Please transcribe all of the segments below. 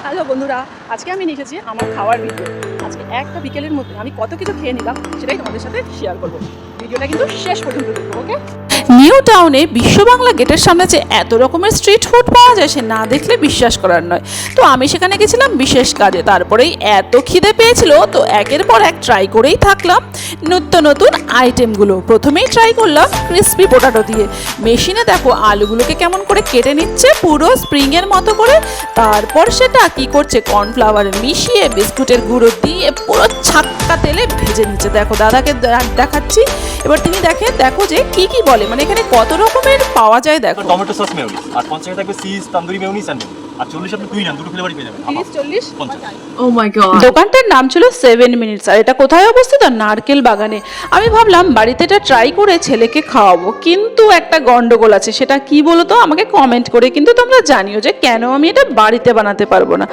Hello বন্ধুরা, আজকে আমি নিয়ে এসেছি আমার খাওয়ার ভিডিও। আজকে একটা বিকেলের মধ্যে আমি কত কিছু খেয়ে নিলাম সেটাই তোমাদের সাথে শেয়ার করবো। ভিডিওটা কিন্তু শেষ পর্যন্ত দেখবো, ওকে? নিউ টাউনে বিশ্ব বাংলা গেটের সামনে যে এত রকমের স্ট্রিট ফুড পাওয়া যায় সে না দেখলে বিশ্বাস করার নয়। তো আমি সেখানে গেছিলাম বিশেষ কাজে, তারপরেই এত খিদে পেয়েছিল তো একের পর এক ট্রাই করেই থাকলাম নিত্য নতুন আইটেমগুলো। প্রথমেই ট্রাই করলাম ক্রিসপি পোটাটো দিয়ে। মেশিনে দেখো আলুগুলোকে কেমন করে কেটে নিচ্ছে পুরো স্প্রিংয়ের মতো করে, তারপর সেটা কি করছে কর্নফ্লাওয়ারে মিশিয়ে বিস্কুটের গুঁড়ো দিয়ে পুরো ছাক্কা তেলে ভেজে নিচ্ছে। দেখো দাদাকে দেখাচ্ছি, এবার তিনি দেখো যে কি কি বলে, মানে এখানে কত রকমের পাওয়া যায়। দেখো টমেটো সস মেয়োনিজ, আর 50 থাকবে চিজ তন্দুরি মেয়োনিজ আর আর 40 আপনি দুই নাম দুটো ফ্লেভারই পেয়ে যাবেন। 30-40 50। ও মাই গড। দোকানটার নাম ছিল 7 মিনিটস, আর এটা কোথায় অবস্থিত? নারকেল বাগানে। আমি ভাবলাম বাড়িতে এটা ট্রাই করে ছেলেকে খাওয়াবো, কিন্তু একটা গন্ডগোল আছে। সেটা কি বলো তো? আমাকে কমেন্ট করে কিন্তু তোমরা জানিও যে কেন আমি এটা বাড়িতে বানাতে পারবো না।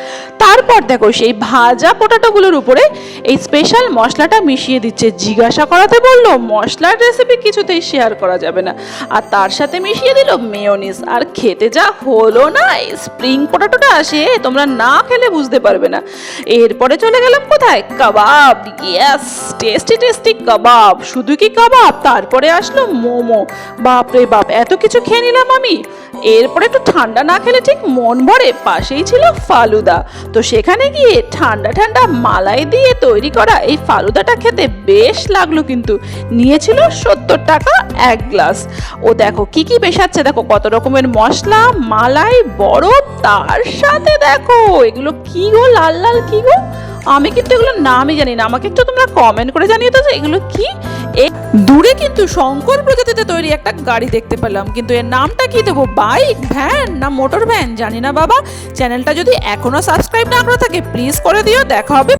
তারপর দেখো সেই ভাজা পোটাটোগুলোর উপরে এই স্পেশাল মশলাটা মিশিয়ে দিচ্ছে। জিজ্ঞাসা করাতে বললো মশলার রেসিপি কিছুতেই শেয়ার করা যাবে না, আর তার সাথে মিশিয়ে দিল মেয়োনিজ। আর খেতে যা হলো না, স্প্রিং পোটাটোটা আসে তোমরা না খেলে বুঝতে পারবে না। এরপরে চলে গেলাম কোথায়? কাবাব। ইয়েস, টেস্টি টেস্টি কাবাব। শুধু কি কাবাব, তারপরে আসলো মোমো। বাপরে বাপ, এত কিছু খেয়ে নিলাম আমি। এরপরে একটু ঠান্ডা না খেলে ঠিক মন ভরে। পাশেই ছিল ফালুদা, তো সেখানে গিয়ে ঠান্ডা ঠান্ডা মালাই দিয়ে তৈরি করা এই ফালুদাটা খেতে বেশ লাগলো, কিন্তু নিয়েছিল 70 টাকা এক গ্লাস। ও দেখো কি কি মেশাচ্ছে, দেখো কত রকমের মশলা, মালাই, বরফ, তার সাথে দেখো এগুলো কি গো, লাল লাল কি গো? আমি কিন্তু এগুলোর নামই জানি না, আমাকে একটু তোমরা কমেন্ট করে জানিয়ে দাও যে এগুলো কি। দূরে কিন্তু শঙ্কর প্রজাতিতে তৈরি একটা গাড়ি দেখতে পেলাম, কিন্তু এর নামটা কি দেবো? বাইক, ভ্যান না মোটর ভ্যান জানি না বাবা। চ্যানেলটা যদি এখনো সাবস্ক্রাইব না করে থাকে প্লিজ করে দিও। দেখা হবে